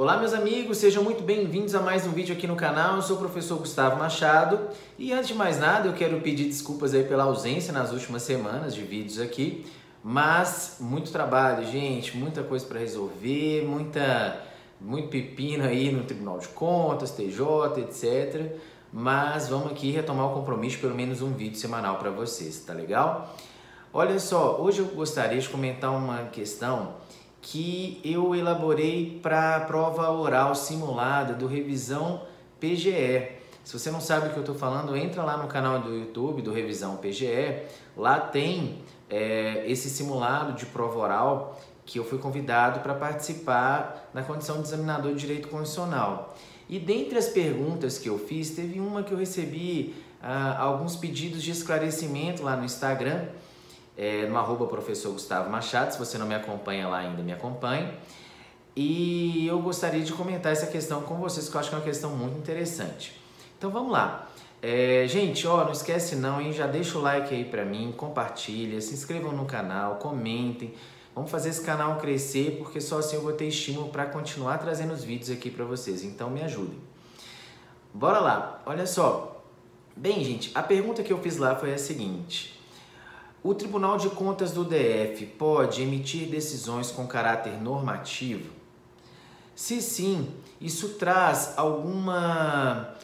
Olá meus amigos, sejam muito bem-vindos a mais um vídeo aqui no canal. Eu sou o professor Gustavo Machado e antes de mais nada eu quero pedir desculpas aí pela ausência nas últimas semanas de vídeos aqui, mas muito trabalho, gente, muita coisa para resolver, muito pepino aí no Tribunal de Contas, TJ, etc. Mas vamos aqui retomar o compromisso de pelo menos um vídeo semanal para vocês, tá legal? Olha só, hoje eu gostaria de comentar uma questão que eu elaborei para a prova oral simulada do Revisão PGE. Se você não sabe o que eu estou falando, entra lá no canal do YouTube do Revisão PGE. Lá tem esse simulado de prova oral que eu fui convidado para participar na condição de examinador de Direito Constitucional. E dentre as perguntas que eu fiz, teve uma que eu recebi alguns pedidos de esclarecimento lá no Instagram, no @professor Gustavo Machado. Se você não me acompanha lá ainda, me acompanhe. E eu gostaria de comentar essa questão com vocês, que eu acho que é uma questão muito interessante. Então vamos lá. Gente, não esquece não, hein? Já deixa o like aí pra mim, compartilha, se inscrevam no canal, comentem. Vamos fazer esse canal crescer, porque só assim eu vou ter estímulo para continuar trazendo os vídeos aqui para vocês. Então me ajudem. Bora lá, olha só. Bem, gente, a pergunta que eu fiz lá foi a seguinte: o Tribunal de Contas do DF pode emitir decisões com caráter normativo? Se sim, isso traz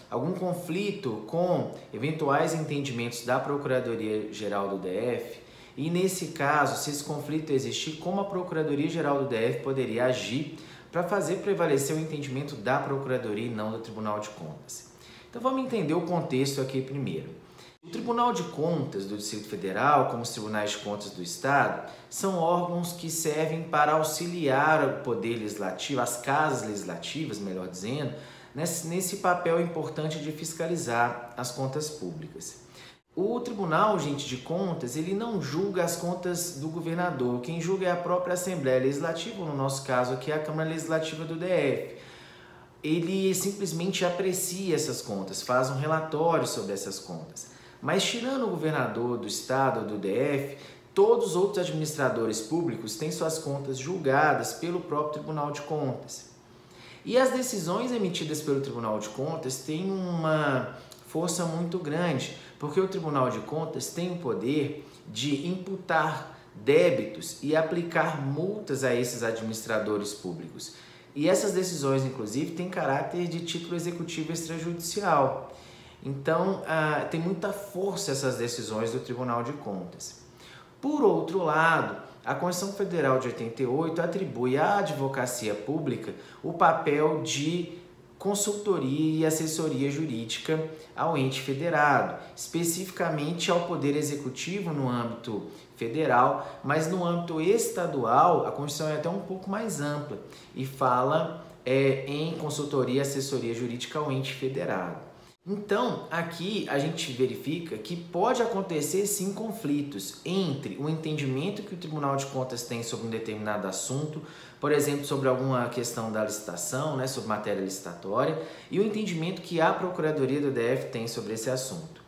algum conflito com eventuais entendimentos da Procuradoria-Geral do DF? E nesse caso, se esse conflito existir, como a Procuradoria-Geral do DF poderia agir para fazer prevalecer o entendimento da Procuradoria e não do Tribunal de Contas? Então vamos entender o contexto aqui primeiro. O Tribunal de Contas do Distrito Federal, como os Tribunais de Contas do Estado, são órgãos que servem para auxiliar o Poder Legislativo, as casas legislativas, melhor dizendo, nesse papel importante de fiscalizar as contas públicas. O Tribunal, gente, de Contas, ele não julga as contas do governador. Quem julga é a própria Assembleia Legislativa, no nosso caso aqui, a Câmara Legislativa do DF. Ele simplesmente aprecia essas contas, faz um relatório sobre essas contas. Mas tirando o governador do estado ou do DF, todos os outros administradores públicos têm suas contas julgadas pelo próprio Tribunal de Contas. E as decisões emitidas pelo Tribunal de Contas têm uma força muito grande, porque o Tribunal de Contas tem o poder de imputar débitos e aplicar multas a esses administradores públicos. E essas decisões, inclusive, têm caráter de título executivo extrajudicial. Então, tem muita força essas decisões do Tribunal de Contas. Por outro lado, a Constituição Federal de 88 atribui à advocacia pública o papel de consultoria e assessoria jurídica ao ente federado, especificamente ao Poder Executivo no âmbito federal, mas no âmbito estadual a Constituição é até um pouco mais ampla e fala em consultoria e assessoria jurídica ao ente federado. Então, aqui a gente verifica que pode acontecer sim conflitos entre o entendimento que o Tribunal de Contas tem sobre um determinado assunto, por exemplo, sobre alguma questão da licitação, sobre matéria licitatória, e o entendimento que a Procuradoria do DF tem sobre esse assunto.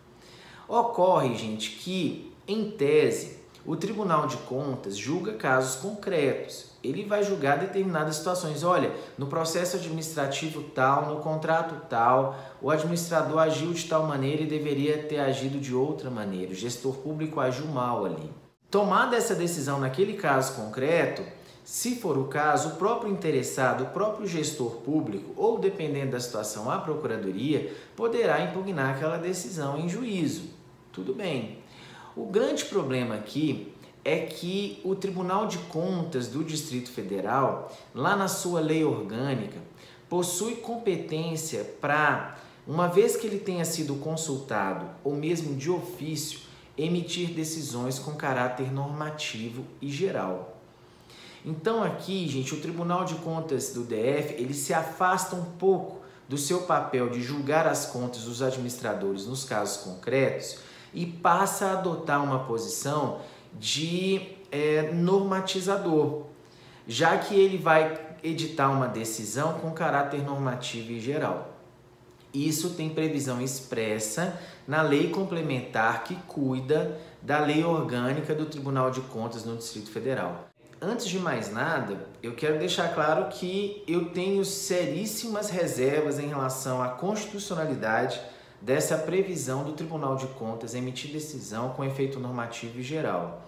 Ocorre, gente, que, em tese, o Tribunal de Contas julga casos concretos. Ele vai julgar determinadas situações. Olha, no processo administrativo tal, no contrato tal, o administrador agiu de tal maneira e deveria ter agido de outra maneira. O gestor público agiu mal ali. Tomada essa decisão naquele caso concreto, se for o caso, o próprio interessado, o próprio gestor público, ou dependendo da situação, a Procuradoria, poderá impugnar aquela decisão em juízo. Tudo bem. O grande problema aqui é que o Tribunal de Contas do Distrito Federal, lá na sua lei orgânica, possui competência para, uma vez que ele tenha sido consultado ou mesmo de ofício, emitir decisões com caráter normativo e geral. Então aqui, gente, o Tribunal de Contas do DF, ele se afasta um pouco do seu papel de julgar as contas dos administradores nos casos concretos e passa a adotar uma posição de normatizador, já que ele vai editar uma decisão com caráter normativo e geral. Isso tem previsão expressa na lei complementar que cuida da lei orgânica do Tribunal de Contas no Distrito Federal. antes de mais nada, eu quero deixar claro que eu tenho seríssimas reservas em relação à constitucionalidade dessa previsão do Tribunal de Contas emitir decisão com efeito normativo e geral.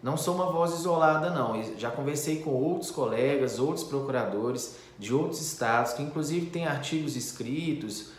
Não sou uma voz isolada, não. Eu já conversei com outros colegas, outros procuradores de outros estados, que inclusive têm artigos escritos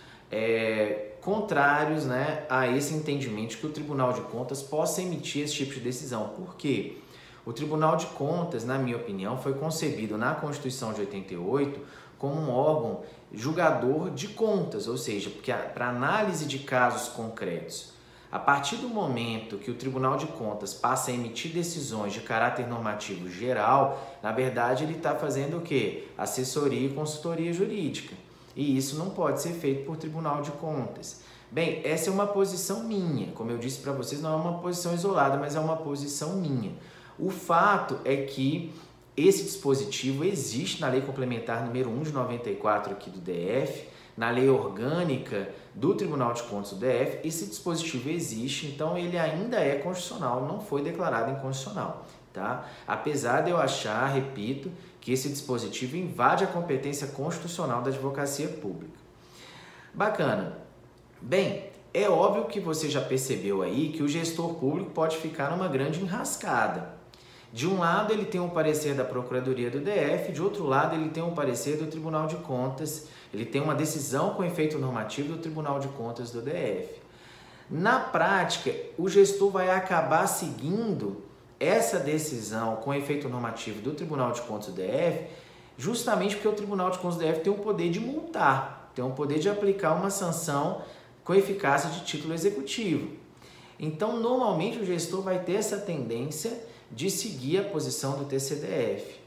contrários, né, a esse entendimento de que o Tribunal de Contas possa emitir esse tipo de decisão. Por quê? O Tribunal de Contas, na minha opinião, foi concebido na Constituição de 88 como um órgão julgador de contas, ou seja, para análise de casos concretos. A partir do momento que o Tribunal de Contas passa a emitir decisões de caráter normativo geral, na verdade ele está fazendo o quê? Assessoria e consultoria jurídica. E isso não pode ser feito por Tribunal de Contas. Bem, essa é uma posição minha. Como eu disse para vocês, não é uma posição isolada, mas é uma posição minha. O fato é que esse dispositivo existe na Lei Complementar número 1 de 94 aqui do DF, na Lei Orgânica do Tribunal de Contas do DF, esse dispositivo existe, então ele ainda é constitucional, não foi declarado inconstitucional, tá? Apesar de eu achar, repito, que esse dispositivo invade a competência constitucional da advocacia pública. Bacana. Bem, é óbvio que você já percebeu aí que o gestor público pode ficar numa grande enrascada. De um lado ele tem um parecer da Procuradoria do DF, de outro lado ele tem um parecer do Tribunal de Contas, ele tem uma decisão com efeito normativo do Tribunal de Contas do DF. Na prática, o gestor vai acabar seguindo essa decisão com efeito normativo do Tribunal de Contas do DF, justamente porque o Tribunal de Contas do DF tem o poder de multar, tem o poder de aplicar uma sanção com eficácia de título executivo. Então, normalmente o gestor vai ter essa tendência de seguir a posição do TCDF.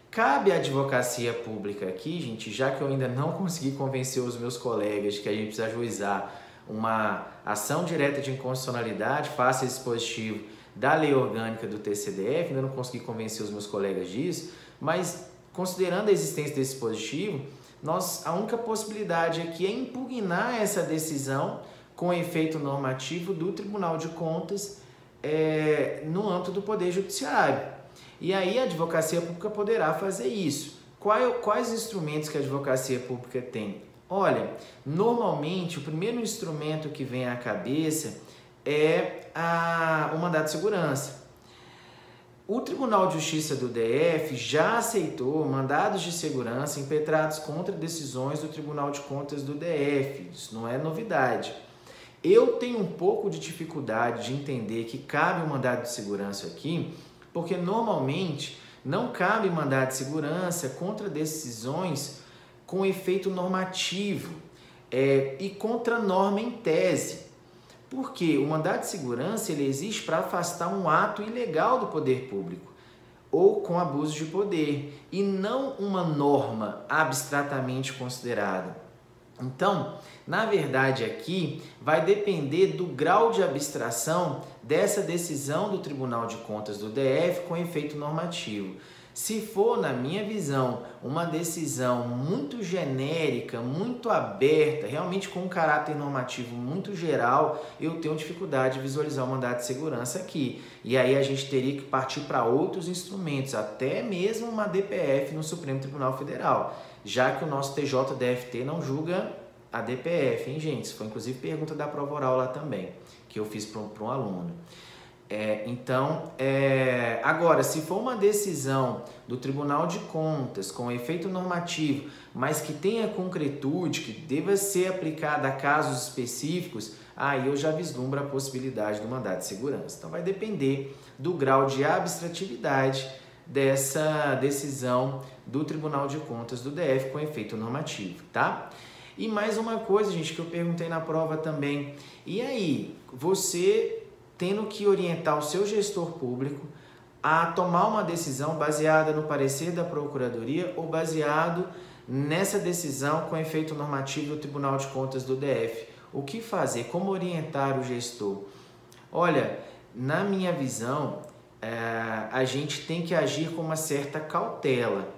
Cabe à advocacia pública aqui, gente, já que eu ainda não consegui convencer os meus colegas que a gente precisa ajuizar uma ação direta de inconstitucionalidade face a esse dispositivo da lei orgânica do TCDF, ainda não consegui convencer os meus colegas disso, mas considerando a existência desse dispositivo, a única possibilidade aqui é impugnar essa decisão com efeito normativo do Tribunal de Contas no âmbito do Poder Judiciário. E aí a advocacia pública poderá fazer isso. Quais instrumentos que a advocacia pública tem? Olha, normalmente o primeiro instrumento que vem à cabeça é o mandado de segurança. O Tribunal de Justiça do DF já aceitou mandados de segurança impetrados contra decisões do Tribunal de Contas do DF. Isso não é novidade. Eu tenho um pouco de dificuldade de entender que cabe um mandado de segurança aqui, porque normalmente não cabe mandado de segurança contra decisões com efeito normativo e contra norma em tese. Porque o mandado de segurança ele existe para afastar um ato ilegal do poder público ou com abuso de poder e não uma norma abstratamente considerada. Então, na verdade aqui vai depender do grau de abstração dessa decisão do Tribunal de Contas do DF com efeito normativo. Se for, na minha visão, uma decisão muito genérica, muito aberta, realmente com um caráter normativo muito geral, eu tenho dificuldade de visualizar o mandado de segurança aqui. E aí a gente teria que partir para outros instrumentos, até mesmo uma DPF no Supremo Tribunal Federal, já que o nosso TJDFT não julga a DPF, hein, gente? Isso foi inclusive pergunta da prova oral lá também, que eu fiz para um aluno. Agora, se for uma decisão do Tribunal de Contas com efeito normativo, mas que tenha concretude, que deva ser aplicada a casos específicos, aí eu já vislumbro a possibilidade do mandado de segurança. Então vai depender do grau de abstratividade dessa decisão do Tribunal de Contas do DF com efeito normativo, tá? E mais uma coisa, gente, que eu perguntei na prova também. E aí, você tendo que orientar o seu gestor público a tomar uma decisão baseada no parecer da Procuradoria ou baseado nessa decisão com efeito normativo do Tribunal de Contas do DF. O que fazer? Como orientar o gestor? Olha, na minha visão, a gente tem que agir com uma certa cautela.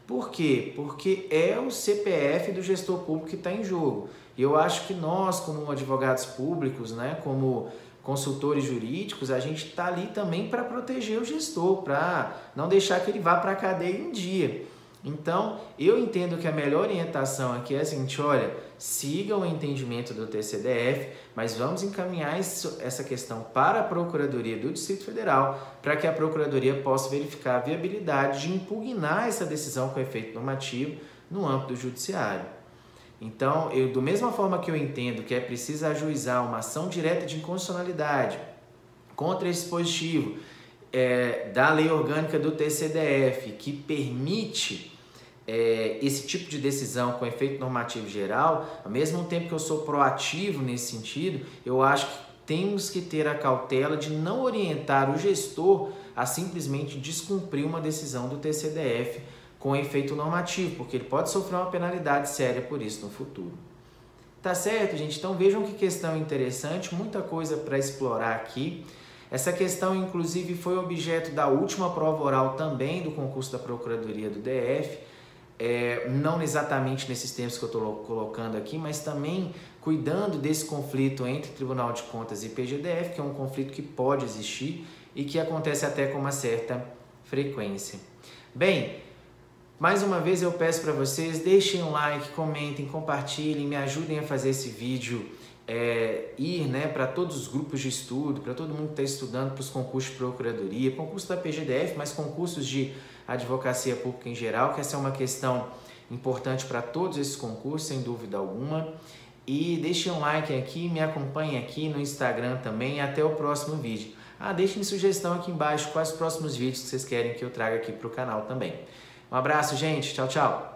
Por quê? Porque é o CPF do gestor público que está em jogo. E eu acho que nós, como advogados públicos, né, como consultores jurídicos, a gente está ali também para proteger o gestor, para não deixar que ele vá para a cadeia um dia. Então, eu entendo que a melhor orientação aqui é a seguinte: olha, siga o entendimento do TCDF, mas vamos encaminhar essa questão para a Procuradoria do Distrito Federal, para que a Procuradoria possa verificar a viabilidade de impugnar essa decisão com efeito normativo no âmbito judiciário. Então, da mesma forma que eu entendo que é preciso ajuizar uma ação direta de inconstitucionalidade contra esse dispositivo da lei orgânica do TCDF, que permite esse tipo de decisão com efeito normativo geral, ao mesmo tempo que eu sou proativo nesse sentido, eu acho que temos que ter a cautela de não orientar o gestor a simplesmente descumprir uma decisão do TCDF com efeito normativo, porque ele pode sofrer uma penalidade séria por isso no futuro. Tá certo, gente? Então vejam que questão interessante, muita coisa para explorar aqui. Essa questão, inclusive, foi objeto da última prova oral também do concurso da Procuradoria do DF, não exatamente nesses termos que eu estou colocando aqui, mas também cuidando desse conflito entre Tribunal de Contas e PGDF, que é um conflito que pode existir e que acontece até com uma certa frequência. Bem, mais uma vez eu peço para vocês, deixem um like, comentem, compartilhem, me ajudem a fazer esse vídeo ir para todos os grupos de estudo, para todo mundo que está estudando para os concursos de Procuradoria, concurso da PGDF, mas concursos de advocacia pública em geral, que essa é uma questão importante para todos esses concursos, sem dúvida alguma. E deixem um like aqui, me acompanhem aqui no Instagram também, e até o próximo vídeo. Deixem sugestão aqui embaixo quais os próximos vídeos que vocês querem que eu traga aqui para o canal também. Um abraço, gente. Tchau, tchau.